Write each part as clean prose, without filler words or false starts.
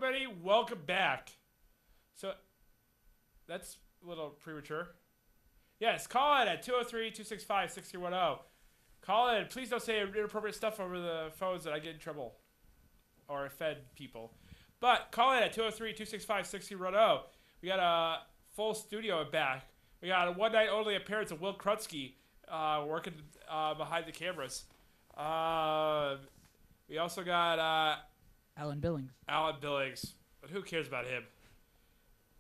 everybody. Welcome back. So, that's a little premature. Yes, call in at 203-265-6310. Call in. Please don't say inappropriate stuff over the phones that I get in trouble or offend people. But call in at 203-265-6310. We got a full studio back. We got a one-night-only appearance of Will Krutsky working behind the cameras. We also got Alan Billings. But who cares about him?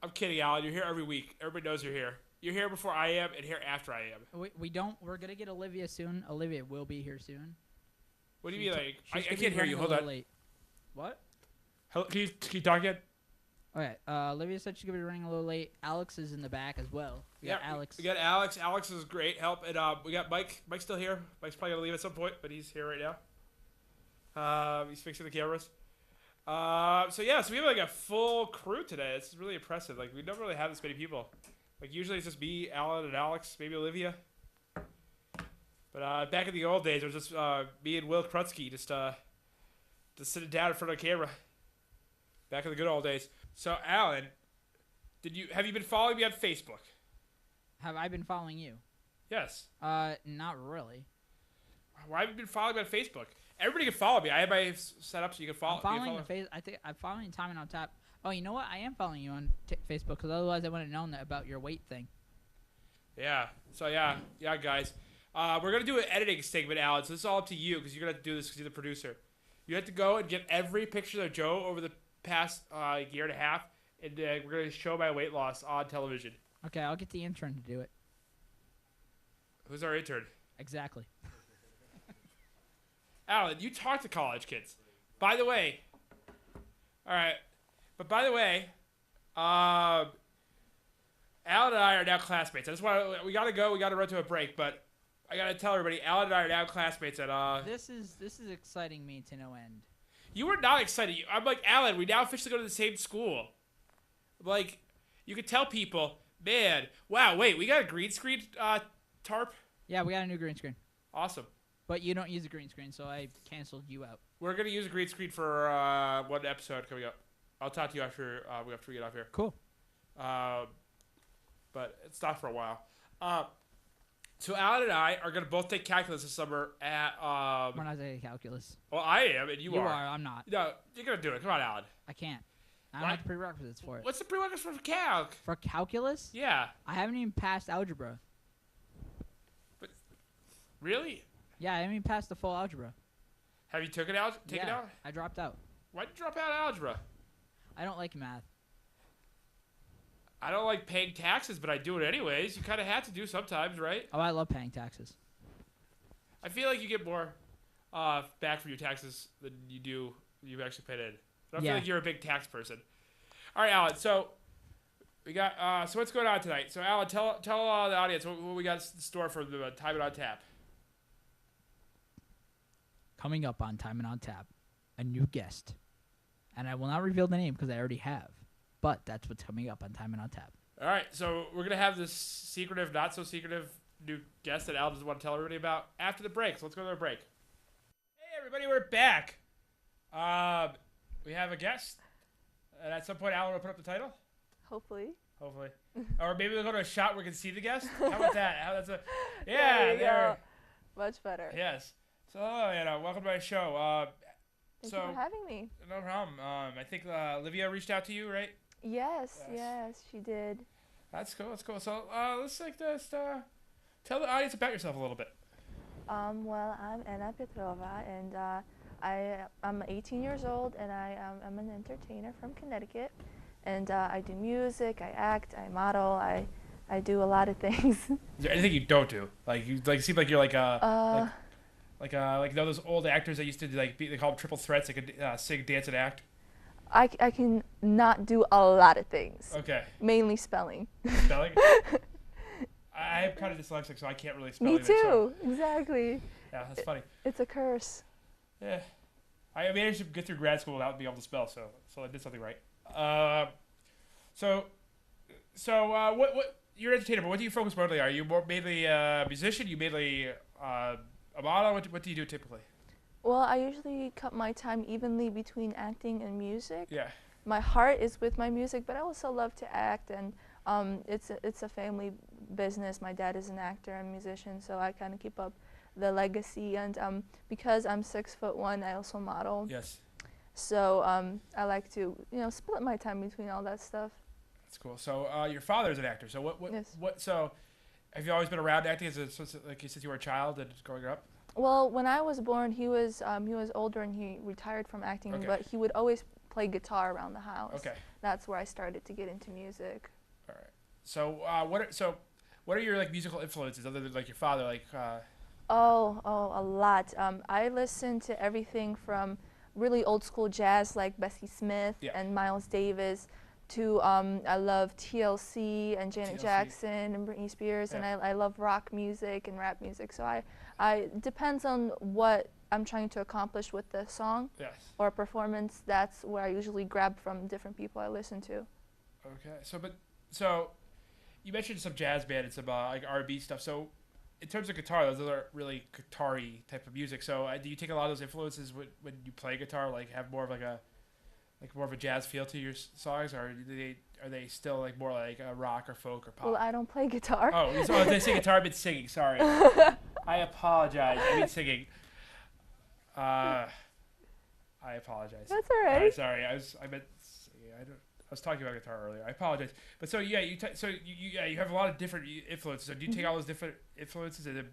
I'm kidding, Alan. You're here every week. Everybody knows you're here. You're here before I am and here after I am. We don't. We're going to get Olivia soon. Olivia will be here soon. What do you mean? I can't hear you. Hold on. Late. What? Hello, can you talk again? Okay. Olivia said she's going to be running a little late. Alex is in the back as well. We got Alex. We got Alex. Alex is great help. And we got Mike. Mike's still here. Mike's probably going to leave at some point, but he's here right now. He's fixing the cameras. So we have like a full crew today. It's really impressive. Like, we don't really have this many people. Like, usually it's just me, Alan, and Alex, maybe Olivia. But back in the old days, it was just me and Will Krutsky just sitting down in front of the camera. Back in the good old days. So, Alan, have you been following me on Facebook? Have I been following you? Yes. Not really. Why have you been following me on Facebook? Everybody can follow me. I have my set up so you can follow. I think I'm following Tyman on tap. Oh, you know what? I am following you on Facebook because otherwise I wouldn't have known that about your weight thing. Yeah. So yeah, guys. We're gonna do an editing segment, Alan. So this is all up to you because you're gonna have to do this because you're the producer. You have to go and get every picture of Joe over the past year and a half, and we're gonna show my weight loss on television. Okay, I'll get the intern to do it. Who's our intern? Exactly. Alan, you talk to college kids. By the way, all right. But by the way, Alan and I are now classmates. We gotta go. We gotta run to a break. But I gotta tell everybody, Alan and I are now classmates. At This is exciting me to no end. You were not excited. I'm like, Alan, we now officially go to the same school. Like, you could tell people, man, wow, wait, we got a green screen tarp. Yeah, we got a new green screen. Awesome. But you don't use a green screen, so I canceled you out. We're gonna use a green screen for one episode coming up. I'll talk to you after we get off here. Cool. But it's not for a while. So Alan and I are gonna both take calculus this summer at. We're not taking calculus. Well, I am, and you are. You are. I'm not. No, you're gonna do it. Come on, Alan. I can't. I don't have the prerequisites for it. What's the prerequisite for calc? For calculus? Yeah. I haven't even passed algebra. But really? Yeah, I haven't even passed the full algebra. Have you taken it out? I dropped out. Why'd you drop out of algebra? I don't like math. I don't like paying taxes, but I do it anyways. You kind of have to do sometimes, right? Oh, I love paying taxes. I feel like you get more back from your taxes than you've actually paid in. I don't feel like you're a big tax person. All right, Alan. So we got. So what's going on tonight? So Alan, tell the audience what we got in store for the Tyman on Tap. Coming up on Tyman on Tap, a new guest, and I will not reveal the name because I already have. But that's what's coming up on Tyman on Tap. All right, so we're gonna have this secretive, not so secretive new guest that Al doesn't want to tell everybody about after the break. So let's go to the break. Hey everybody, we're back. We have a guest, and at some point Alan will put up the title. Hopefully. Or maybe we'll go to a shot where we can see the guest. How about that? There you go. Much better. Yes. So welcome to my show. Thank you for having me. No problem. I think Olivia reached out to you, right? Yes, she did. That's cool. So let's tell the audience about yourself a little bit. Well, I'm Anna Petrova, and I'm 18 years old, and I'm an entertainer from Connecticut, and I do music, I act, I model, I do a lot of things. Is there anything you don't do? Like you seem like you're like those old actors that used to they call them triple threats. They could sing, dance, and act. I can not do a lot of things. Okay. Mainly spelling. Spelling? I'm kind of dyslexic, so I can't really spell. Me too. Exactly. Yeah, that's funny. It's a curse. Yeah. I managed to get through grad school without being able to spell, so I did something right. So what you're an entertainer, but what do you focus mostly on? Are you mainly a musician? You mainly a model? What do you do typically? Well, I usually cut my time evenly between acting and music. Yeah. my heart is with my music, but I also love to act, and it's a family business. My dad is an actor and musician, so I kind of keep up the legacy. And because I'm 6'1", I also model. Yes. So I like to split my time between all that stuff. That's cool. So your father's an actor. So Yes. So have you always been around acting like since you were a child and growing up? Well, when I was born, he was older and he retired from acting, Okay. but he would always play guitar around the house. Okay. That's where I started to get into music. All right. So what are your like musical influences other than like your father? Like Oh, a lot. I listen to everything from really old school jazz like Bessie Smith Yeah. and Miles Davis to I love TLC and Janet TLC. Jackson and Britney Spears, Yeah. and I love rock music and rap music. So I depends on what I'm trying to accomplish with the song yes. or performance. That's where I usually grab from different people I listen to. Okay. So you mentioned some jazz band and some like R&B stuff. So in terms of guitar, those are really guitar-y type of music. So do you take a lot of those influences when you play guitar? Like have more of more of a jazz feel to your songs, or are they still like more like rock or folk or pop? Well, I don't play guitar. Oh, did I say guitar? I meant singing. Sorry, I apologize. I mean singing. I apologize. That's all right. Sorry, I meant singing. I was talking about guitar earlier. I apologize. But so yeah, you have a lot of different influences. So do you take all those different influences and then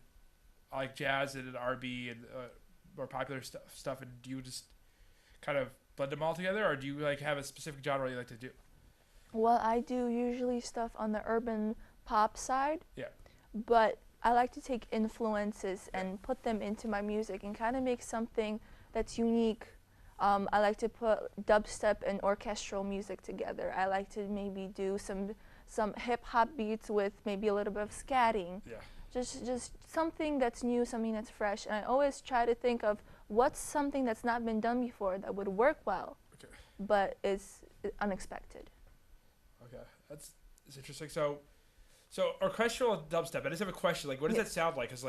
like jazz and R&B and more popular stuff, and do you just kind of blend them all together, or do you like have a specific genre you like to do? Well, I do usually stuff on the urban pop side. Yeah. But I like to take influences and put them into my music and kind of make something that's unique. I like to put dubstep and orchestral music together. I like to maybe do some hip hop beats with maybe a little bit of scatting. Yeah. Just something that's new, something that's fresh. And I always try to think of what's something that's not been done before that would work well, but is unexpected. Okay, that's interesting. So orchestral dubstep. I just have a question. Like, what does that sound like? Cause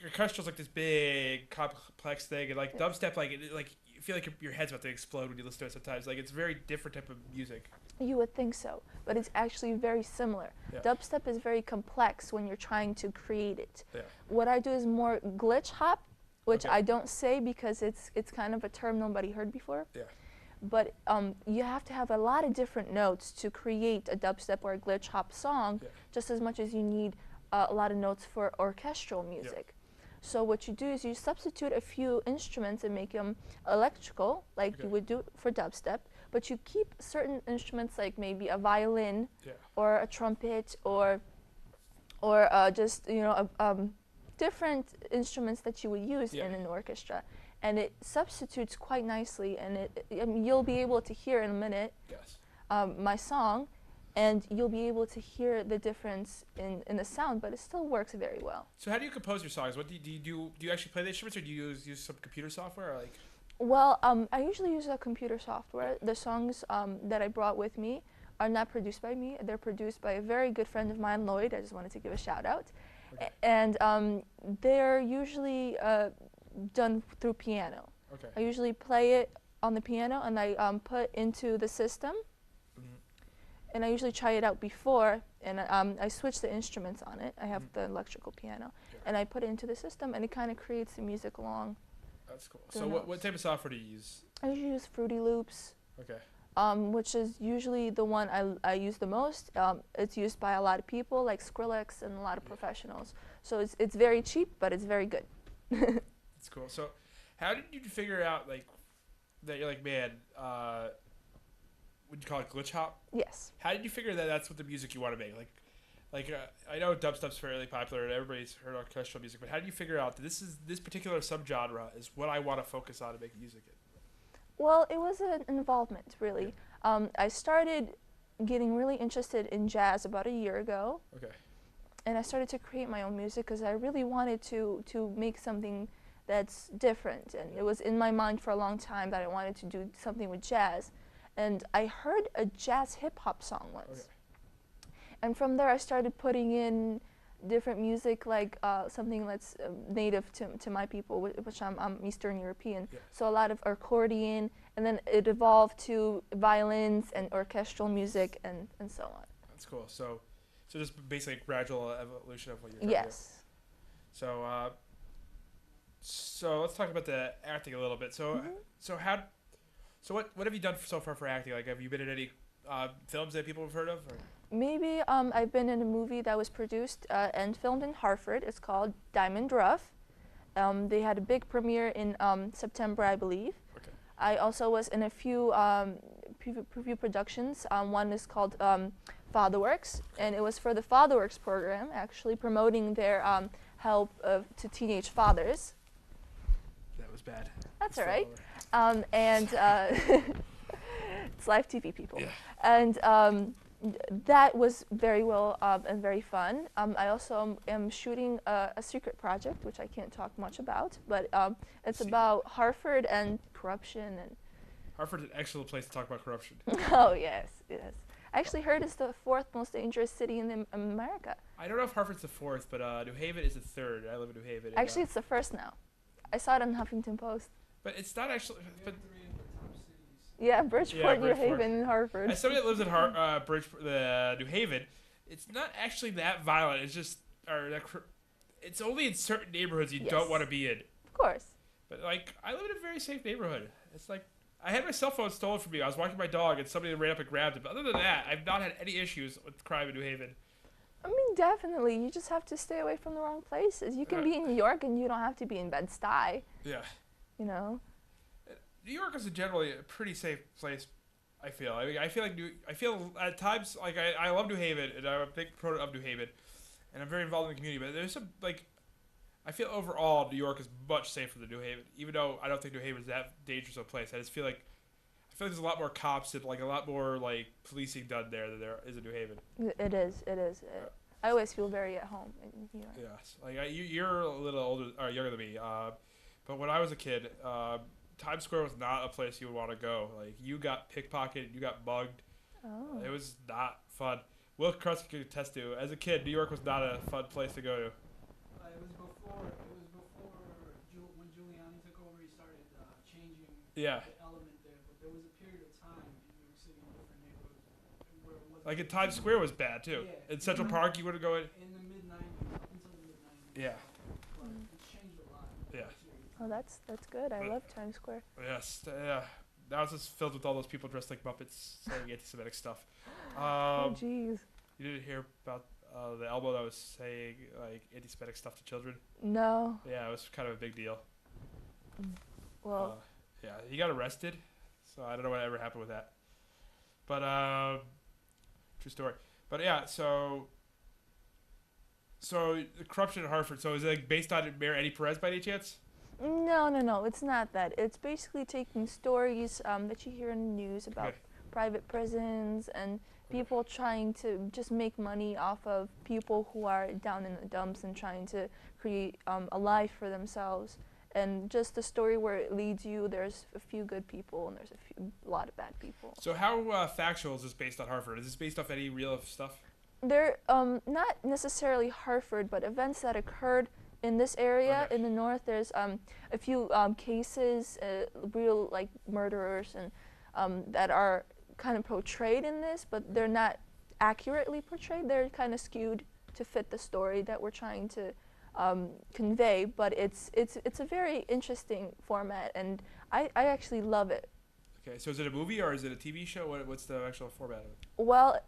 orchestral's like this big complex thing, and like dubstep, like you feel like your head's about to explode when you listen to it. Sometimes, like it's a very different type of music. You would think so, but it's actually very similar. Yeah. Dubstep is very complex when you're trying to create it. Yeah. What I do is more glitch hop, which Okay. I don't say because it's kind of a term nobody heard before. Yeah. But you have to have a lot of different notes to create a dubstep or a glitch hop song, Yeah. just as much as you need a lot of notes for orchestral music. So what you do is you substitute a few instruments and make them electrical, like you would do for dubstep, but you keep certain instruments like maybe a violin or a trumpet or just different instruments that you would use in an orchestra, and it substitutes quite nicely. And you'll be able to hear in a minute my song, and you'll be able to hear the difference in the sound, but it still works very well. So how do you compose your songs? What do you do? Do you actually play the instruments, or do you use some computer software, or like? Well, I usually use a computer software. The songs that I brought with me are not produced by me. They're produced by a very good friend of mine, Lloyd. I just wanted to give a shout out. Okay. And they're usually done through piano. Okay. I usually play it on the piano, and I put into the system. And I usually try it out before, and I switch the instruments on it. I have the electrical piano, and I put it into the system, and it kind of creates the music along. That's cool. So what type of software do you use? I usually use Fruity Loops, Okay. which is usually the one I use the most. It's used by a lot of people, like Skrillex and a lot of professionals. So it's very cheap, but it's very good. That's cool. So how did you figure out like that you're like, man, would you call it glitch hop? Yes. How did you figure that that's what the music you want to make? Like I know dubstep's fairly popular and everybody's heard orchestral music, but how did you figure out that this particular subgenre is what I want to focus on to make music in? Well, it was an involvement, really. I started getting really interested in jazz about a year ago. Okay. And I started to create my own music because I really wanted to make something that's different. And it was in my mind for a long time that I wanted to do something with jazz. And I heard a jazz hip-hop song once. Okay. And from there I started putting in different music, like something that's native to my people, which I'm Eastern European. Yeah. So a lot of accordion and then it evolved to violins and orchestral music and so on. That's cool. So just basically a gradual evolution of what you're trying to do. Yes. So let's talk about the acting a little bit. So what have you done so far for acting? Like, have you been in any films that people have heard of? Or? Maybe I've been in a movie that was produced and filmed in Hartford. It's called Diamond Rough. They had a big premiere in September, I believe. Okay. I also was in a few preview productions. One is called FatherWorks, and it was for the FatherWorks program, actually promoting their help to teenage fathers. That was bad. That's all right. And it's live TV, people. Yeah. And that was very well and very fun. I also am shooting a secret project, which I can't talk much about, but it's about Hartford and corruption. And Hartford's an excellent place to talk about corruption. oh yes, yes. I actually heard it's the 4th most dangerous city in America. I don't know if Hartford's the 4th, but New Haven is the 3rd. I live in New Haven. Actually, it's the 1st now. I saw it on Huffington Post. But it's not actually. But yeah, Bridgeport, New Bridgeport. Haven, and Hartford. As somebody that lives in New Haven, it's not actually that violent. It's just, it's only in certain neighborhoods you don't want to be in. Of course. But like, I live in a very safe neighborhood. It's like, I had my cell phone stolen from me. I was walking my dog, and somebody ran up and grabbed it. But other than that, I've not had any issues with crime in New Haven. I mean, definitely. You just have to stay away from the wrong places. You can be in New York, and you don't have to be in Bed-Stuy. Yeah. You know. New York is generally a pretty safe place. I feel. I mean, I feel at times like I love New Haven, and I'm a big proponent of New Haven, and I'm very involved in the community. But there's some I feel overall New York is much safer than New Haven, even though I don't think New Haven is that dangerous of a place. I feel like there's a lot more cops and like a lot more like policing done there than there is in New Haven. It is. I always feel very at home in New York. Yes, like you're a little older or younger than me, but when I was a kid, Times Square was not a place you would want to go. Like, you got pickpocketed, you got mugged. Oh. It was not fun. Will Krusky could attest to. As a kid, New York was not a fun place to go to. It was before when Giuliani took over. He started changing the element there. But there was a period of time in New York City in different neighborhoods where it was Like, in Times Square was bad too. Yeah. In Central Park, you wouldn't go in. In the mid-90s, up until the mid-90s. Yeah. But it's changed a lot. Yeah. Oh, that's good. I love Times Square. Yes. Yeah. Now it's just filled with all those people dressed like Muppets saying anti-Semitic stuff. Oh, jeez. You didn't hear about the elbow that was saying like anti-Semitic stuff to children? No. Yeah, it was kind of a big deal. Well. Yeah, he got arrested, so I don't know what ever happened with that. But true story. But yeah, so the corruption in Hartford. So is it like based on Mayor Eddie Perez by any chance? No. It's not that. It's basically taking stories that you hear in the news about private prisons and people trying to just make money off of people who are down in the dumps and trying to create a life for themselves. And just the story where it leads you, there's a few good people and there's a lot of bad people. So how factual is this based on Hartford? Is this based off any real stuff? They're not necessarily Hartford, but events that occurred in this area in the north. There's a few cases, real like murderers, and that are kind of portrayed in this, but they're not accurately portrayed. They're kind of skewed to fit the story that we're trying to convey. But it's a very interesting format, and I actually love it. Okay, so is it a movie or is it a TV show? What's the actual format of it? Well,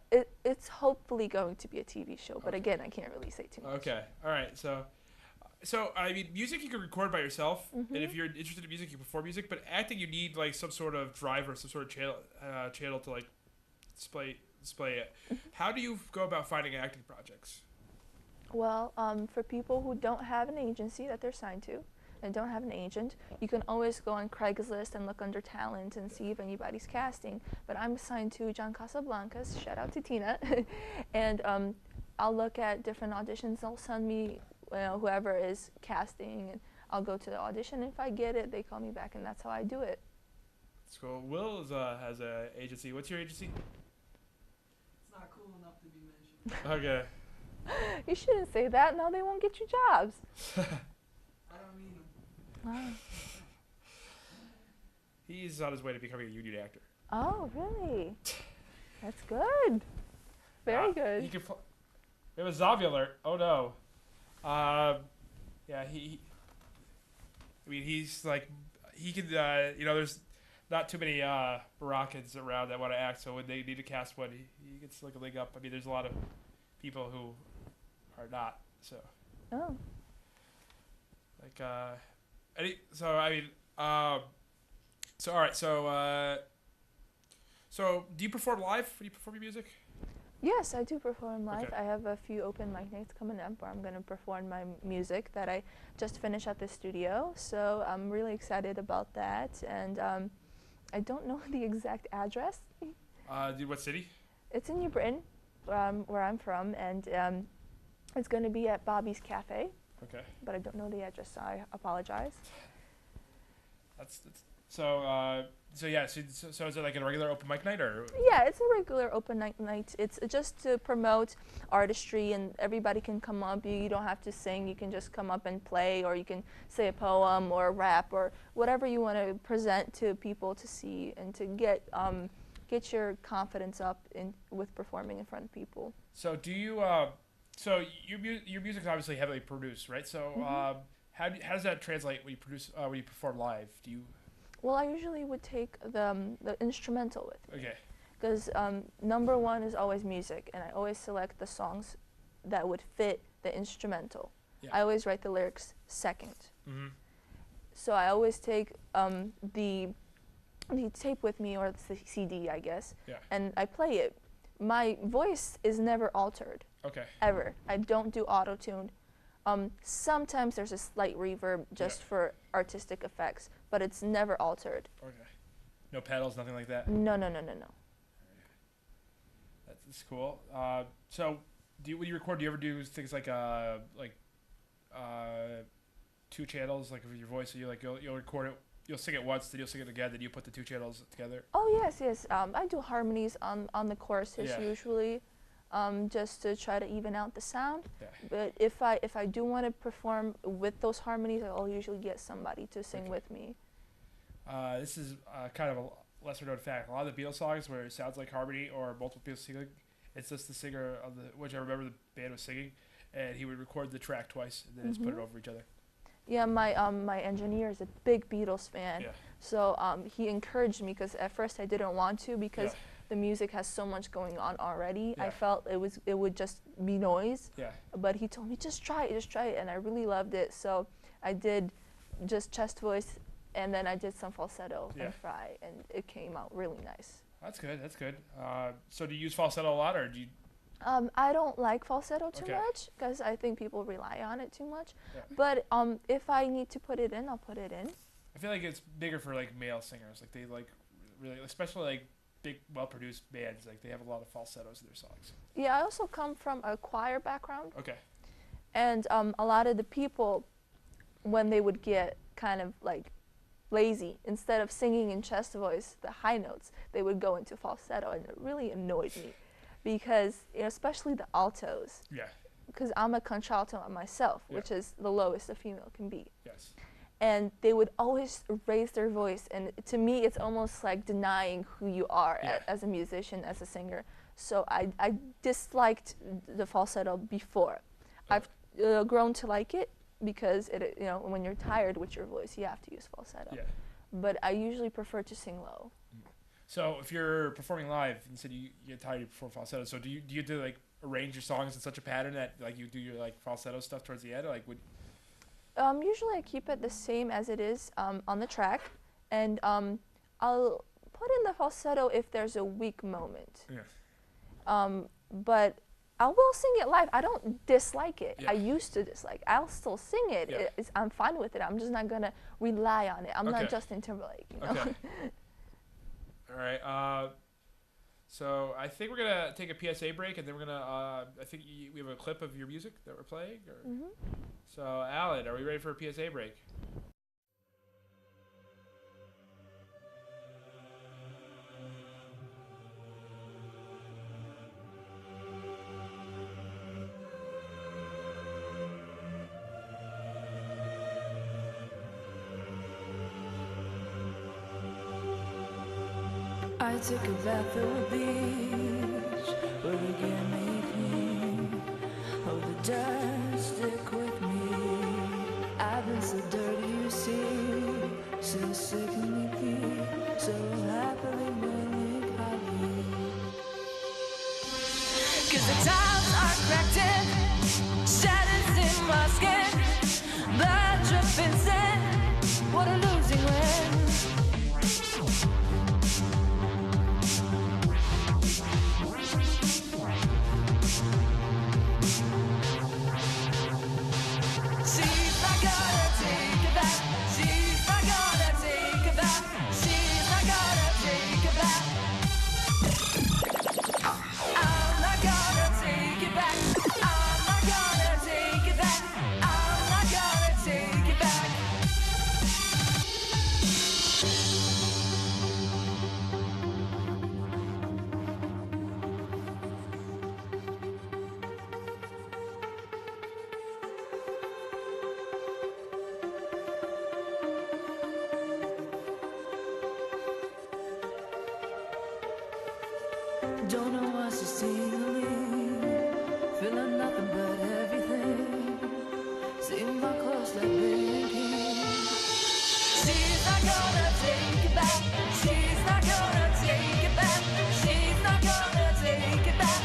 it's hopefully going to be a TV show, but again, I can't really say too much. Okay, all right. So I mean, music you can record by yourself, and if you're interested in music, you perform music. But acting, you need like some sort of driver, some sort of channel to like display it. How do you go about finding acting projects? Well, for people who don't have an agency that they're signed to, and don't have an agent, you can always go on Craigslist and look under talent and see if anybody's casting. But I'm assigned to John Casablancas, shout out to Tina, and I'll look at different auditions. They'll send me whoever is casting, and I'll go to the audition. If I get it, they call me back, and that's how I do it. That's cool. Will has an agency. What's your agency? It's not cool enough to be mentioned. Okay. You shouldn't say that. Now they won't get you jobs. I don't mean them. Wow. He's on his way to becoming a union actor. Oh, really? That's good. Very good. He can. We have a zombie alert. Oh no. Yeah, he. I mean, he's like, he could. There's not too many Moroccans around that want to act. So when they need to cast one, he gets like a leg up. I mean, there's a lot of people who are not. So. Oh. Like so I mean so all right so do you perform live when you perform your music? Yes, I do perform live. Okay. I have a few open mic nights coming up where I'm going to perform my music that I just finished at the studio. So I'm really excited about that. And I don't know the exact address. What city? It's in New Britain, where I'm from, and it's going to be at Bobby's Cafe. Okay. But I don't know the address, so I apologize. That's so is it like a regular open mic night or? Yeah, it's a regular open night. It's just to promote artistry, and everybody can come up. You don't have to sing. You can just come up and play, or you can say a poem or rap or whatever you want to present to people to see and to get your confidence up with performing in front of people. So do you so your music's obviously heavily produced, right? So how does that translate when you perform live? Do you? Well, I usually would take the instrumental with me. Okay. Because number one is always music, and I always select the songs that would fit the instrumental. Yeah. I always write the lyrics second. Mm-hmm. So I always take the tape with me, or the CD, I guess, and I play it. My voice is never altered. Okay. Ever. I don't do auto-tune. Sometimes there's a slight reverb just for artistic effects, but it's never altered. Okay. No pedals, nothing like that? No. That's cool. So when you record, do you ever do things like two channels, like with your voice? So you'll record it, you'll sing it once, then you'll sing it again, then you put the two channels together? Oh, yes. I do harmonies on the choruses usually. Just to try to even out the sound. Yeah. But if I do want to perform with those harmonies, I'll usually get somebody to sing with me. This is kind of a lesser known fact. A lot of the Beatles songs where it sounds like harmony or multiple people singing, it's just the singer of which I remember the band was singing, and he would record the track twice and then just put it over each other. Yeah, my engineer is a big Beatles fan. Yeah. So he encouraged me, because at first I didn't want to, because the music has so much going on already. I felt it would just be noise. Yeah. But he told me, just try it, and I really loved it. So I did just chest voice, and then I did some falsetto and fry, and it came out really nice. That's good. So do you use falsetto a lot, or do you? I don't like falsetto too much, because I think people rely on it too much. Yeah. But if I need to put it in, I'll put it in. I feel like it's bigger for like male singers. Like they like really, especially like big, well-produced bands, like they have a lot of falsettos in their songs. Yeah, I also come from a choir background. Okay. And a lot of the people, when they would get kind of like lazy, instead of singing in chest voice, the high notes, they would go into falsetto, and it really annoyed me, because especially the altos. Yeah. Because I'm a contralto myself, which is the lowest a female can be. Yes. And they would always raise their voice, and to me it's almost like denying who you are as a musician, as a singer. So I disliked the falsetto before. I've grown to like it, because when you're tired with your voice, you have to use falsetto. Yeah. But I usually prefer to sing low. So if you're performing live, you said you get tired, you perform falsetto. So do you do like arrange your songs in such a pattern that like you do your like falsetto stuff towards the end, or like would? Usually I keep it the same as it is on the track, and I'll put in the falsetto if there's a weak moment. Yeah. But I will sing it live. I don't dislike it. Yeah. I used to dislike. I'll still sing it. Yeah. I'm fine with it. I'm just not gonna rely on it. I'm not Justin Timberlake. Okay. All right. So I think we're gonna take a PSA break, and then we're gonna. I think we have a clip of your music that we're playing. Or? Mm-hmm. So Alan, are we ready for a PSA break? take a bath at the beach, or to get me clean. Oh, the dirt stick with me. I've been so dirty, you see, so sickeningly, so happily melancholy. 'Cause the times are corrected, shadows in my skin, blood dripping sin, what a losing win. She's not gonna take it back, she's not gonna take it back, she's not gonna take it back. I'm not gonna take it back, I'm not gonna take it back, I'm not gonna take it back. Don't know what she's tingling, feeling nothing but everything. Seeing my clothes like blinking. She's not gonna take it back. She's not gonna take it back. She's not gonna take it back.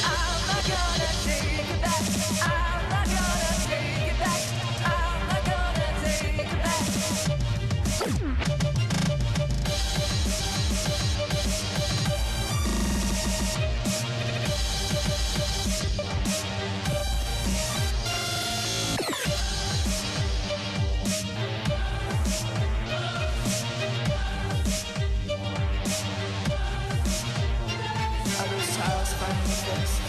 I'm not gonna take it back. I'm not gonna take it back. I'm not gonna take it back. Are those tiles finally fixed?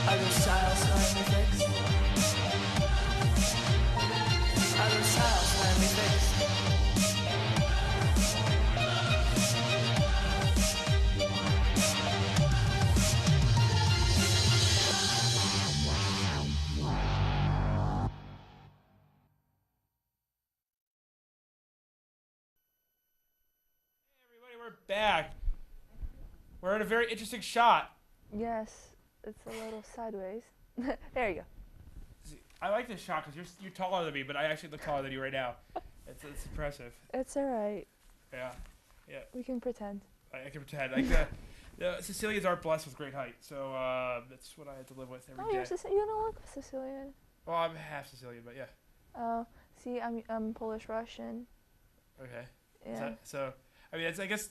Are those tiles finally fixed? Are those tiles finally fixed? Everybody, we're back. We're in a very interesting shot. Yes, it's a little sideways. There you go. See, I like this shot because you're taller than me, but I actually look taller than you right now. It's impressive. It's alright. Yeah. We can pretend. I can pretend. Like the Sicilians aren't blessed with great height, so that's what I had to live with every day. You don't look Sicilian. Well, I'm half Sicilian, but yeah. Oh, see, I'm Polish Russian. Okay. Yeah. So I mean, it's, I guess,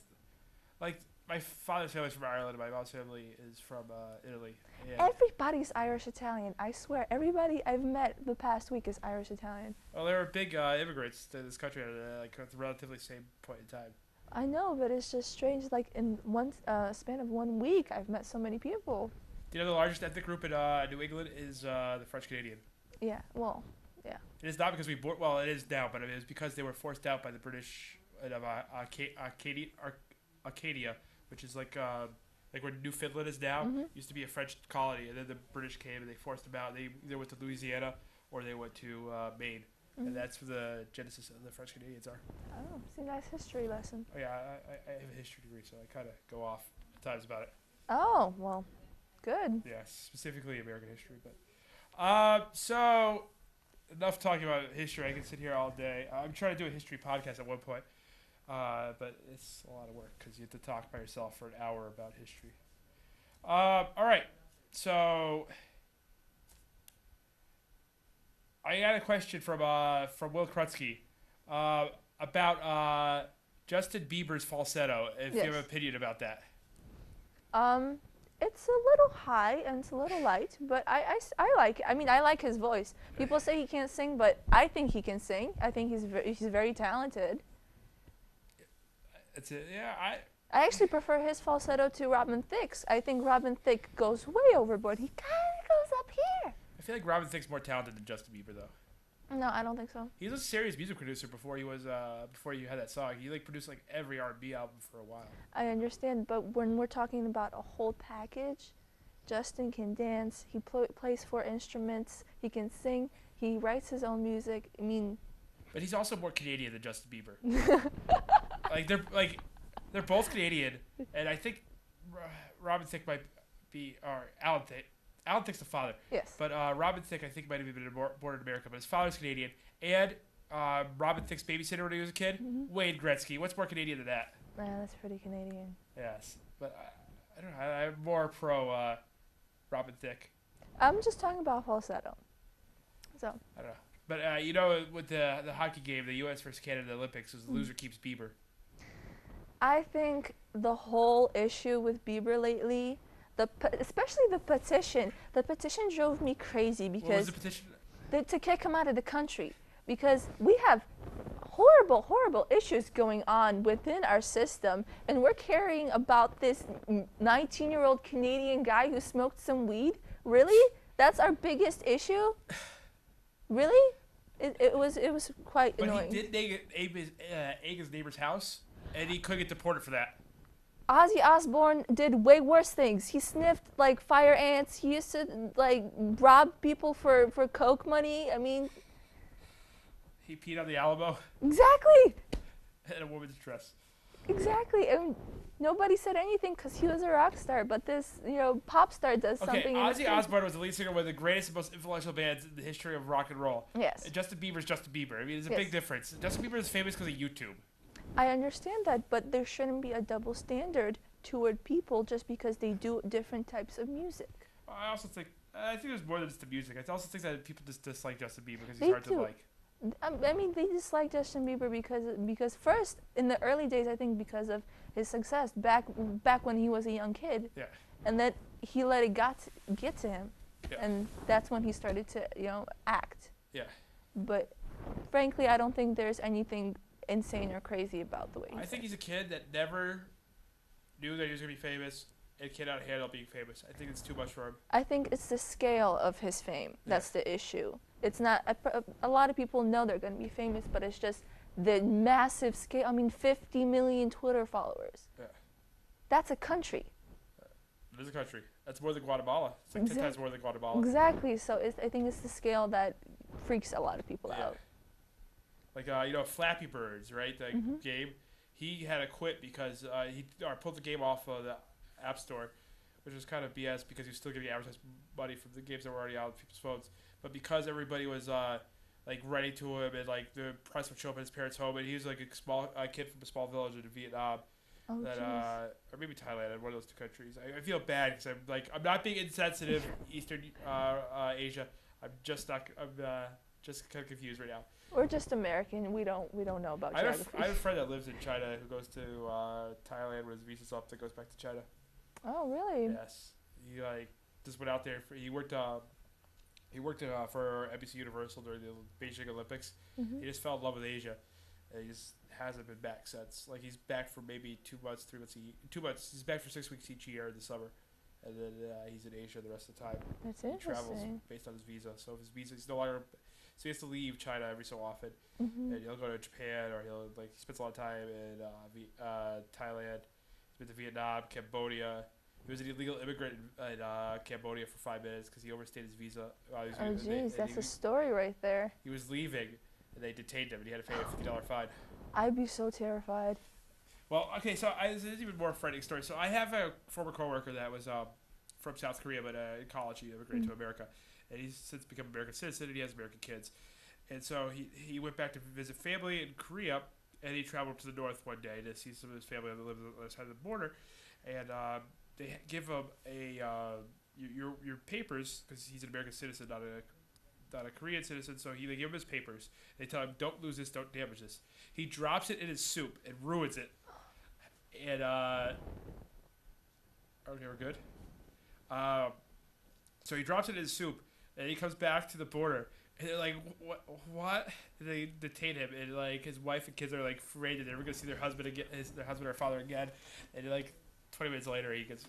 like, my father's family's from Ireland, and my mom's family is from Italy. Yeah. Everybody's Irish Italian. I swear, everybody I've met the past week is Irish Italian. Well, they were big immigrants to this country at the relatively same point in time. I know, but it's just strange. Like in one span of 1 week, I've met so many people. Do you know the largest ethnic group in New England is the French Canadian? Yeah. Well. Yeah. It is not because well, it is now, but it is because they were forced out by the British of Acadia, which is like where Newfoundland is now. Mm-hmm. Used to be a French colony, and then the British came and they forced them out. They either went to Louisiana or they went to Maine, and that's where the genesis of the French Canadians are. Oh, it's a nice history lesson. Oh yeah, I have a history degree, so I kind of go off at times about it. Oh well, good. Yeah, specifically American history, but so enough talking about history. I can sit here all day. I'm trying to do a history podcast at one point. But it's a lot of work because you have to talk by yourself for an hour about history. All right, so I got a question from Will Krutsky about Justin Bieber's falsetto. If you have an opinion about that. It's a little high and it's a little light, but I like it. I mean, I like his voice. People say he can't sing, but I think he can sing. I think he's very talented. I actually prefer his falsetto to Robin Thicke's. I think Robin Thicke goes way overboard. He kind of goes up here. I feel like Robin Thicke's more talented than Justin Bieber, though. No, I don't think so. He was a serious music producer before he was before you had that song. He produced like every R&B album for a while. I understand, but when we're talking about a whole package, Justin can dance. He plays 4 instruments. He can sing. He writes his own music. I mean, but he's also more Canadian than Justin Bieber. They're both Canadian, and I think Robin Thicke might be, or Alan Thicke. Alan Thicke's the father. Yes. But Robin Thicke, I think, might have been born in America, but his father's Canadian. And Robin Thicke's babysitter when he was a kid, Wayne Gretzky. What's more Canadian than that? That's pretty Canadian. Yes, but I don't know. I'm more pro Robin Thicke. I'm just talking about falsetto. So. I don't know. But, with the hockey game, the U.S. versus Canada, the Olympics, was the loser keeps Bieber. I think the whole issue with Bieber lately, especially the petition drove me crazy because What was the petition? To kick him out of the country, because we have horrible issues going on within our system, and we're caring about this 19-year-old Canadian guy who smoked some weed. Really? That's our biggest issue? Really? It was quite annoying. But he did egg his neighbor's house, and he couldn't get deported for that. Ozzy Osbourne did way worse things. He sniffed like fire ants. He used to like rob people for coke money. I mean, he peed on the Alamo. Exactly. In a woman's dress. Exactly. And nobody said anything because he was a rock star. But this, pop star does something. Ozzy Osbourne was the lead singer of one of the greatest and most influential bands in the history of rock and roll. Yes. And Justin Bieber's Justin Bieber. I mean, there's a big difference. Justin Bieber is famous because of YouTube. I understand that, but there shouldn't be a double standard toward people just because they do different types of music. I think there's more than just the music. I also think that people just dislike Justin Bieber because he's hard to like. I mean, they dislike Justin Bieber because first, in the early days, I think because of his success back when he was a young kid. Yeah. And then he let it get to him. Yeah. And that's when he started to, act. Yeah. But frankly, I don't think there's anything insane or crazy about the way I think he's a kid that never knew that he was going to be famous and cannot handle being famous. I think it's too much for him. I think it's the scale of his fame that's the issue. It's not a lot of people know they're going to be famous, but it's just the massive scale. I mean, 50 million Twitter followers. Yeah. That's a country. It is a country. That's more than Guatemala. It's like 10 times more than Guatemala. Exactly. So I think it's the scale that freaks a lot of people out. Like, Flappy Birds, right? The game. He had to quit because he pulled the game off of the App Store, which was kind of BS because he was still getting advertised money from the games that were already out on people's phones. But because everybody was writing to him and like the press would show up at his parents' home, and he was like a kid from a small village in Vietnam, or maybe Thailand, one of those two countries. I feel bad because I'm not being insensitive, Eastern Asia. I'm just kind of confused right now. We're just American. We don't know about geography. I have a friend that lives in China who goes to Thailand when his visa's up that goes back to China. Oh, really? Yes. He just went out there. He worked for NBC Universal during the Beijing Olympics. Mm-hmm. He just fell in love with Asia, and he just hasn't been back since. Like he's back for maybe 2 months, 3 months. 2 months. He's back for 6 weeks each year in the summer, and then he's in Asia the rest of the time. That's interesting. He travels based on his visa. So if his visa, he's no longer. So he has to leave China every so often, and he'll go to Japan, or he spends a lot of time in Thailand. He's been to Vietnam, Cambodia. He was an illegal immigrant in Cambodia for 5 minutes because he overstayed his visa. Oh, jeez, that's a story right there. He was leaving, and they detained him, and he had to pay a $50 fine. I'd be so terrified. Well, okay, so this is even more frightening story. So I have a former coworker that was from South Korea, but in college he immigrated to America. And he's since become an American citizen, and he has American kids. And so he went back to visit family in Korea, and he traveled to the north one day to see some of his family that lives on the other side of the border. And they give him your papers, because he's an American citizen, not a Korean citizen. So they give him his papers. They tell him, don't lose this, don't damage this. He drops it in his soup and ruins it. And okay, we're good. So he drops it in his soup. And he comes back to the border, and they're like, "What?" And they detain him, and his wife and kids are afraid that they're never gonna see their husband again, their husband or father again. And 20 minutes later, he goes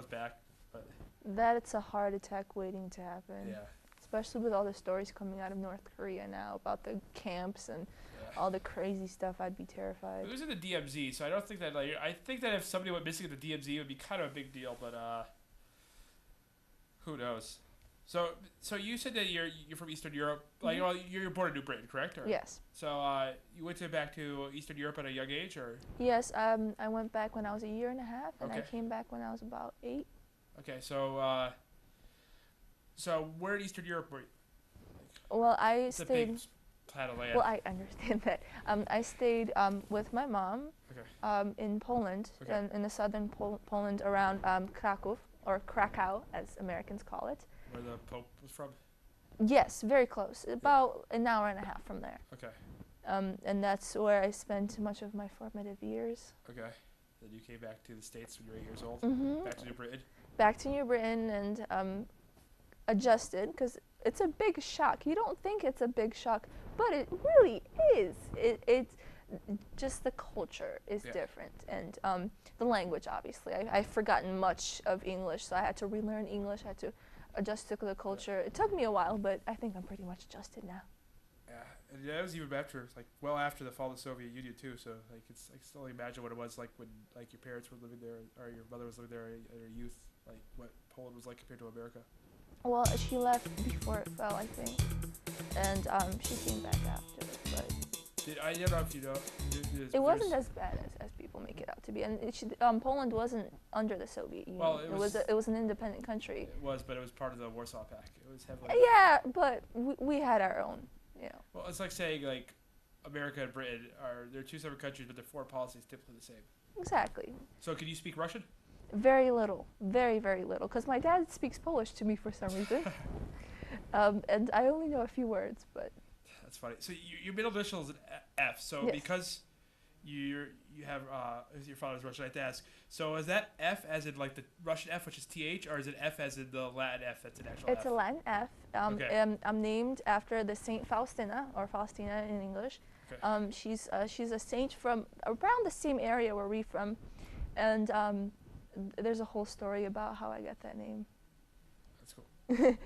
back. But that's a heart attack waiting to happen. Yeah. Especially with all the stories coming out of North Korea now about the camps and all the crazy stuff, I'd be terrified. It was in the DMZ, so I don't think that I think that if somebody went missing at the DMZ, it would be kind of a big deal. But who knows? So you said that you're from Eastern Europe. Like, well, you're born in New Britain, correct? Or? Yes. So you went back to Eastern Europe at a young age, or? Yes. I went back when I was a year and a half, and I Okay. came back when I was about 8. Okay, so where in Eastern Europe were you? Well, I It's a stayed. big plat of land. Well, I understand that. I stayed with my mom Okay. in Poland, Okay. in the southern Poland around Kraków, or Krakow, as Americans call it. Where the Pope was from? Yes, very close. About an hour and a half from there. Okay. And that's where I spent much of my formative years. Okay. Then you came back to the States when you were 8 years old? Mm-hmm. Back to New Britain? Back to New Britain and adjusted, because it's a big shock. You don't think it's a big shock, but it really is. It's just the culture is different, and the language, obviously. I've forgotten much of English, so I had to relearn English. I had to adjust to the culture. It took me a while, but I think I'm pretty much adjusted now. Yeah, and that was even after, like, well after the fall of the Soviet Union too. So, like, I can still imagine what it was like when, like, your parents were living there, or your mother was living there in her youth. Like, what Poland was like compared to America. Well, she left before it fell, I think, and she came back after. But I don't know if you know. it wasn't as bad as people make it out to be, and Poland wasn't under the Soviet Union. Well, it was an independent country. It was, but it was part of the Warsaw Pact. It was heavily. Yeah, but we had our own, you know. Well, it's like saying, like, America and Britain they're two separate countries, but their foreign policy is typically the same. Exactly. So, can you speak Russian? Very little, very, very little, because my dad speaks Polish to me for some reason, and I only know a few words, but. That's funny. So your middle initial is an F. So Yes. because you have your father's Russian, I have to ask. So is that F as in like the Russian F, which is TH, or is it F as in the Latin F that's an actual F? It's a Latin F. Okay. I'm named after the Saint Faustina, or Faustina in English. Okay. She's a saint from around the same area where we're from, and there's a whole story about how I got that name. That's cool.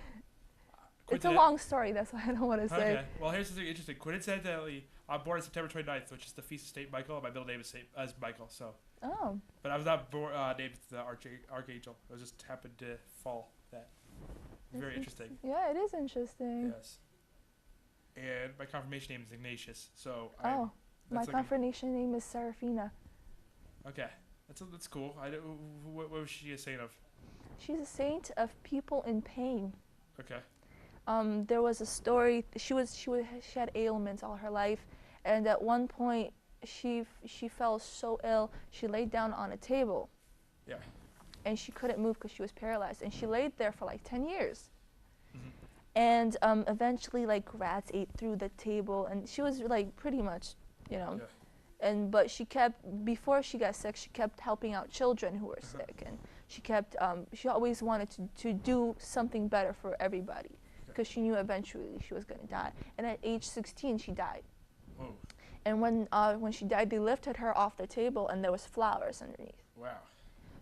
It's a long story, that's why I don't want to say. Okay. Well, here's something interesting. Coincidentally, I'm born on September 29th, which is the feast of Saint Michael, and my middle name is Michael. So. Oh. But I was not named the Archangel. I just happened to fall that. Very interesting. Yeah, it is interesting. Yes. And my confirmation name is Ignatius. So. My confirmation name is Serafina. Okay. That's cool. What was she a saint of? She's a saint of people in pain. Okay. There was a story. She had ailments all her life, and at one point, she fell so ill she laid down on a table. Yeah. And she couldn't move because she was paralyzed, and she laid there for like 10 years. Mm-hmm. And eventually, like, rats ate through the table, and she was like pretty much, you know. Yeah. But she kept, before she got sick, she kept helping out children who were sick, and she always wanted to do something better for everybody, because she knew eventually she was going to die. And at age 16, she died. Whoa. And when she died, they lifted her off the table, and there was flowers underneath. Wow.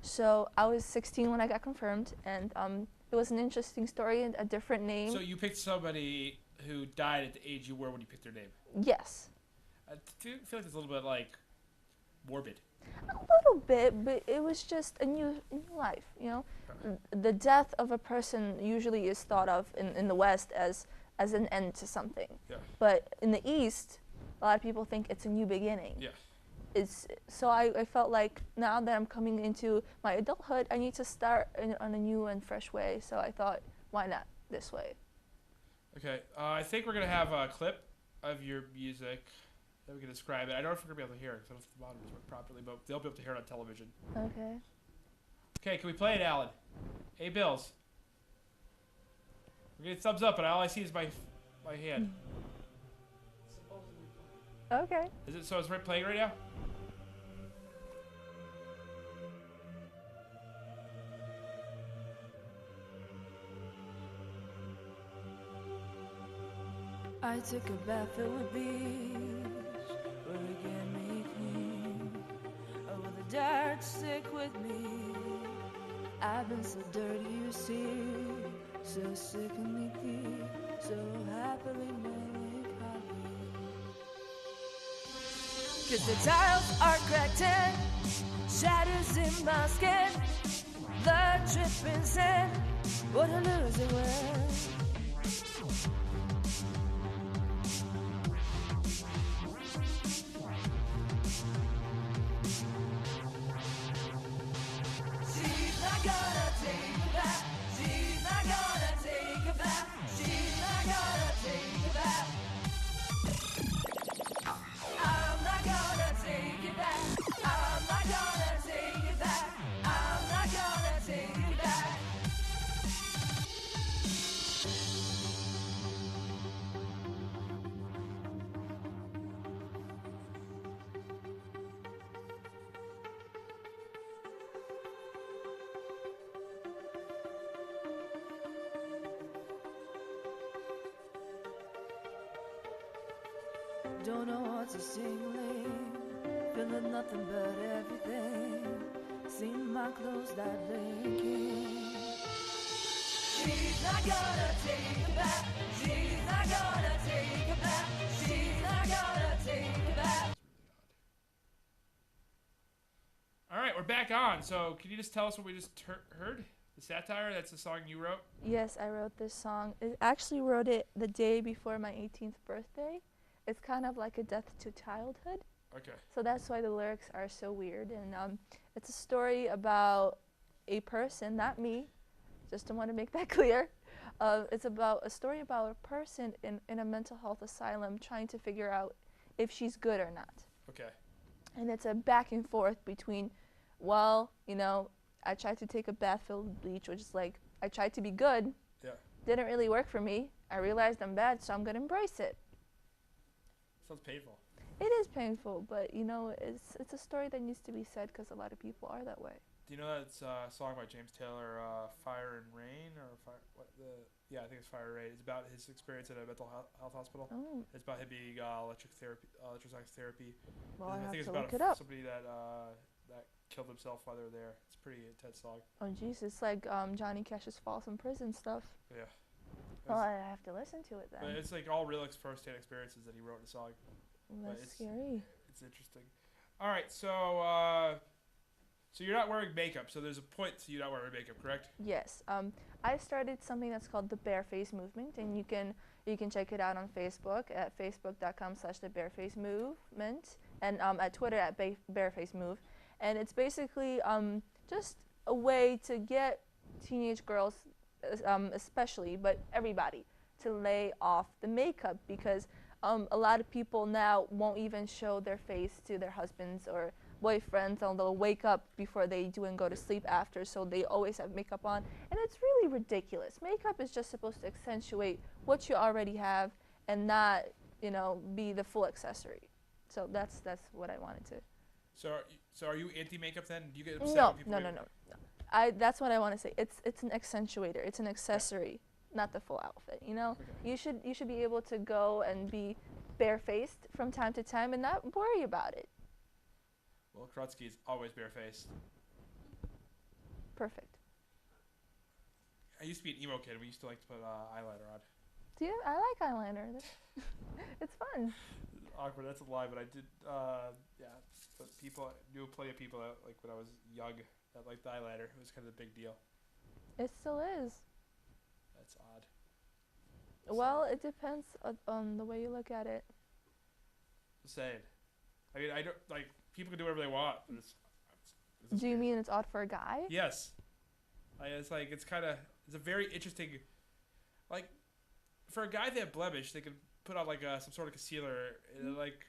So I was 16 when I got confirmed, and it was an interesting story and a different name. So you picked somebody who died at the age you were when you picked their name. Yes. I feel like it's a little bit like morbid. A little bit, but it was just a new life, you know. The death of a person usually is thought of in the West as an end to something. Yeah. But in the East, a lot of people think it's a new beginning. Yeah. So I felt like now that I'm coming into my adulthood, I need to start on a new and fresh way. So I thought, why not this way? Okay. I think we're going to have a clip of your music that we can describe it. I don't know if we're going to be able to hear it because I don't know if the monitors work properly, but they'll be able to hear it on television. Okay. Okay, can we play it, Alan? Hey, Bills. We're getting thumbs up, but all I see is my hand. Okay. Is it so? It's playing right now? I took a bath at the beach, where it get me clean. Oh, with a dirt stick with me. I've been so dirty, you see, so sickeningly clean, so happily melancholy. 'Cause the tiles are cracked and shatters in my skin. The dripping sand would lose it well. She's not gonna take it back. She's not gonna take it back. She's not gonna take it back. I'm not gonna take it back. I'm not gonna take it back. I'm not gonna take it back. Don't know what to sing, feeling nothing but everything. Seen my clothes that blinking. She's not gonna take it back. She's not gonna take it back. She's not gonna take it back. All right, we're back on. So can you just tell us what we just heard? The Satire, that's the song you wrote? Yes, I wrote this song. I actually wrote it the day before my 18th birthday. It's kind of like a death to childhood. Okay. So that's why the lyrics are so weird. And it's a story about a person, not me, just to want to make that clear. It's about a story about a person in a mental health asylum trying to figure out if she's good or not. Okay. And it's a back and forth between, well, you know, I tried to take a bath filled with bleach, which is like, I tried to be good. Yeah. Didn't really work for me. I realized I'm bad, so I'm going to embrace it. Sounds painful. It is painful, but, you know, it's a story that needs to be said because a lot of people are that way. Do you know that's a song by James Taylor, Fire and Rain, or yeah, I think it's Fire and Rain. It's about his experience at a mental health hospital. Oh. It's about him being electroshock therapy. Well, I I have think it's to about look it up. somebody that killed himself while they were there. It's a pretty intense song. Oh, jeez, it's like Johnny Cash's Falls in Prison stuff. Yeah. Well, I have to listen to it then. But it's like all real first-hand experiences that he wrote in a song. That's scary. It's interesting. All right, so you're not wearing makeup. So there's a point to you not wearing makeup, correct? Yes. I started something that's called the Bareface Movement, and you can check it out on Facebook at facebook.com/thebarefacemovement, and at Twitter at barefaceMove. And it's basically just a way to get teenage girls, especially, but everybody, to lay off the makeup, because a lot of people now won't even show their face to their husbands or boyfriends, and they'll wake up before they do and go to sleep after, so they always have makeup on, and it's really ridiculous. Makeup is just supposed to accentuate what you already have and not, you know, be the full accessory. So that's what I wanted to. So are you anti-makeup then? Do you get upset No. when people That's what I want to say. It's an accentuator. It's an accessory, not the full outfit. You know, you should be able to go and be barefaced from time to time and not worry about it. Well, Krutsky is always barefaced. Perfect. I used to be an emo kid. We used to like to put eyeliner on. Do you? I like eyeliner. It's fun. Awkward. That's a lie, but I did. Yeah, but knew plenty of people that, like when I was young, that liked the eyeliner. It was kind of a big deal. It still is. That's odd. Well, it depends on the way you look at it. Just saying. I mean, I don't like people can do whatever they want, but it's Do you mean it's odd for a guy? Yes. It's a very interesting, like, for a guy that have blemish, they can put on like some sort of concealer, and like,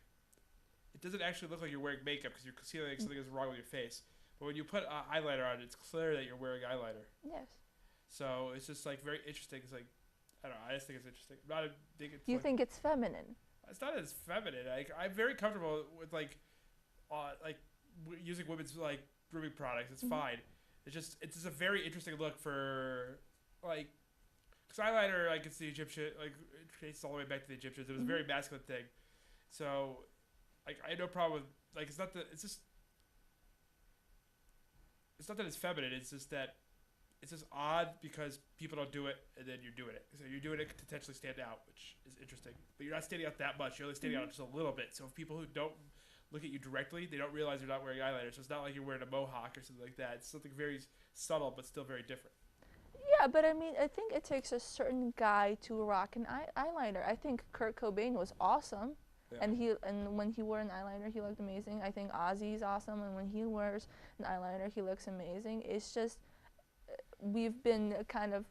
it doesn't actually look like you're wearing makeup because you're concealing something is wrong with your face. But when you put eyeliner on, it's clear that you're wearing eyeliner. Yes. So it's just like very interesting. It's like, I don't know. I just think it's interesting. I'm not a big. You think it's feminine? It's not as feminine. I'm very comfortable with using women's like grooming products. It's fine. It's just a very interesting look for like, because eyeliner, like, it's the Egyptian, like, it traces all the way back to the Egyptians. It was a very masculine thing. So, like, I had no problem with, like, it's not that it's feminine. It's just that it's just odd because people don't do it, and then you're doing it. So you're doing it to potentially stand out, which is interesting. But you're not standing out that much. You're only standing out just a little bit. So if people who don't look at you directly, they don't realize you're not wearing eyeliner. So it's not like you're wearing a mohawk or something like that. It's something very subtle, but still very different. Yeah, but I mean, I think it takes a certain guy to rock an eyeliner. I think Kurt Cobain was awesome, Yeah. and when he wore an eyeliner, he looked amazing. I think Ozzy's awesome, and when he wears an eyeliner, he looks amazing. It's just we've been kind of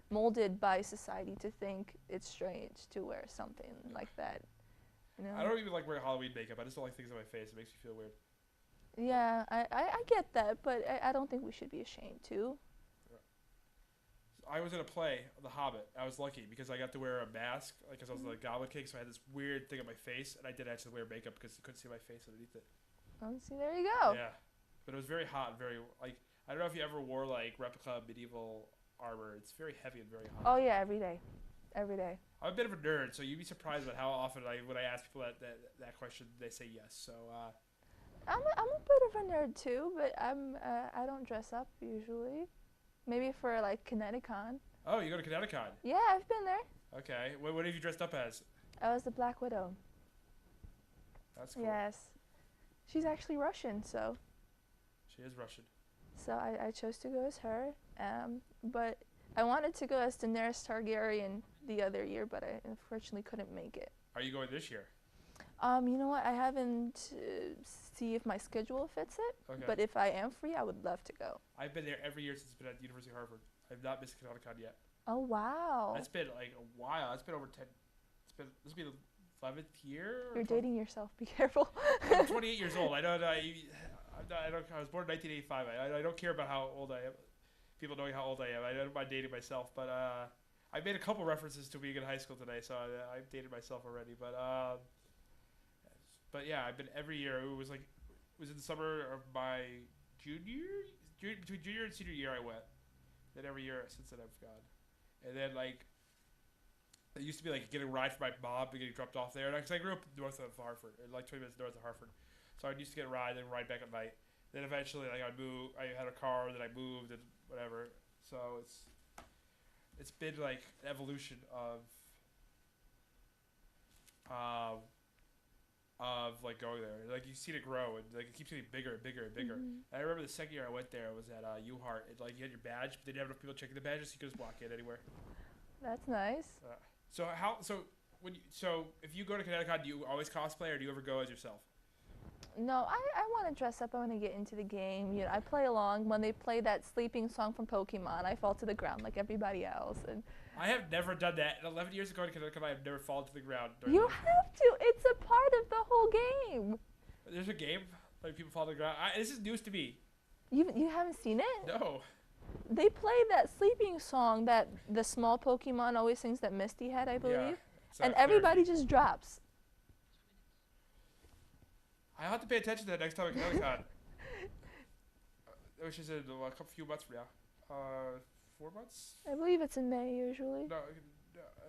molded by society to think it's strange to wear something like that. You know? I don't even like wearing Halloween makeup. I just don't like things on my face. It makes me feel weird. Yeah, I get that, but I don't think we should be ashamed to. I was in a play, The Hobbit. I was lucky because I got to wear a mask, like, because I was the Goblin King, so I had this weird thing on my face, and I did actually wear makeup because you couldn't see my face underneath it. Oh, see, there you go. Yeah, but it was very hot and very, like, I don't know if you ever wore, like, replica medieval armor. It's very heavy and very hot. Oh yeah, every day. I'm a bit of a nerd, so you'd be surprised about how often when I ask people that question, they say yes. So, I'm a bit of a nerd too, but I don't dress up usually. Maybe for like ConnectiCon. Oh, you go to ConnectiCon? Yeah, I've been there. Okay. What have you dressed up as? I was the Black Widow. That's cool. Yes. She's actually Russian, so. She is Russian. So I chose to go as her. But I wanted to go as Daenerys Targaryen the other year, but I unfortunately couldn't make it. Are you going this year? You know what? I haven't see if my schedule fits it. Okay. But if I am free, I would love to go. I've been there every year since it's been at the University of Harvard. I've not missed ConnectiCon yet. Oh wow. That's been like a while. It's been over 10. This will be the 11th year. You're dating yourself. Be careful. I'm 28 years old. I don't. I was born in 1985. I don't care about how old I am. People knowing how old I am. I don't mind dating myself. But I made a couple references to being in high school today, so I've dated myself already. But yeah, I've been every year. It was in the summer of my between junior and senior year I went. Then every year since then I've gone. And then like it used to be like getting a ride for my mom and getting dropped off there. Because I grew up north of Hartford, like 20 minutes north of Hartford. So I used to get a ride and ride back at night. Then eventually like I had a car, then I moved and whatever. So it's been like an evolution of like going there. Like you see it grow and like it keeps getting bigger and bigger and bigger. Mm-hmm. And I remember the second year I went there was at U-Heart. And like you had your badge, but they didn't have enough people checking the badges, so you could just walk in anywhere. That's nice. So if you go to ConnectiCon, do you always cosplay or do you ever go as yourself? No, I want to dress up. I want to get into the game. You know, I play along. When they play that sleeping song from Pokemon, I fall to the ground like everybody else. And I have never done that. In 11 years ago in Connecticut, I have never fallen to the ground. You have to. It's a part of the whole game. There's a game like people fall to the ground. This is news to me. You haven't seen it? No. They play that sleeping song that the small Pokemon always sings that Misty had, I believe. Yeah, and everybody just drops. I'll have to pay attention to that next time at ConnectiCon. Which is in a few months from now. 4 months? I believe it's in May usually. No,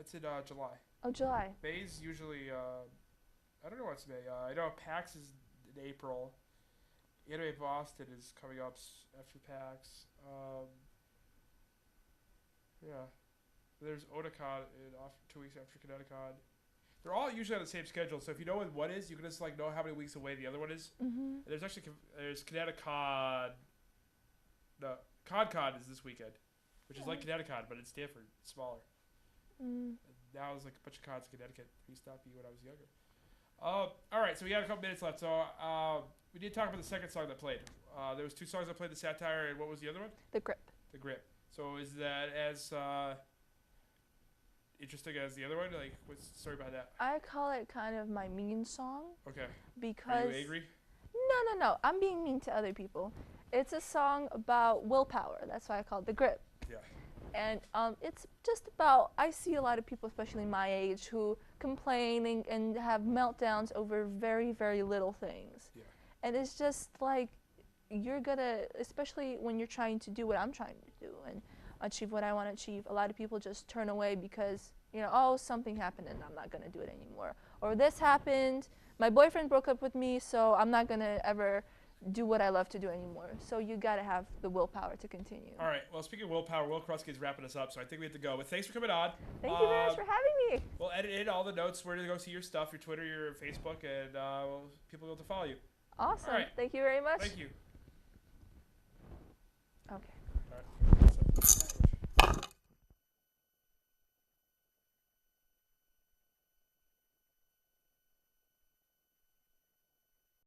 it's in July. Oh, July. May's usually, I don't know what's May. I know PAX is in April. Anime Boston is coming up after PAX. Yeah. There's Otakon in 2 weeks after ConnectiCon. They're all usually on the same schedule, so if you know when one is, you can just like know how many weeks away the other one is. Mm-hmm. There's ConnectiCon. No, ConCon is this weekend, which is like ConnectiCon, but it's different, it's smaller. Mm. Now there's like a bunch of cons in Connecticut. We stopped me when I was younger. All right, so we got a couple minutes left. So we did talk about the second song that played. There was 2 songs that played, the satire, and what was the other one? The Grip. The Grip. So is that as interesting as the other one? Like, what's the story behind that? I call it kind of my mean song. Okay. Because. Are you angry? No. I'm being mean to other people. It's a song about willpower. That's why I call it The Grip. Yeah. And it's just about, I see a lot of people, especially my age, who complain and have meltdowns over very, very little things. Yeah. And it's just like, you're gonna, especially when you're trying to do what I'm trying to do and achieve what I want to achieve, a lot of people just turn away because, you know, oh, something happened and I'm not gonna do it anymore. Or this happened, my boyfriend broke up with me, so I'm not gonna ever do what I love to do anymore. So you got to have the willpower to continue. All right. Well, speaking of willpower, Will Krusky's wrapping us up, so I think we have to go. But thanks for coming on. Thank you very much for having me. We'll edit in all the notes where to go see your stuff, your Twitter, your Facebook, and people will be able to follow you. Awesome. Thank you very much. Thank you.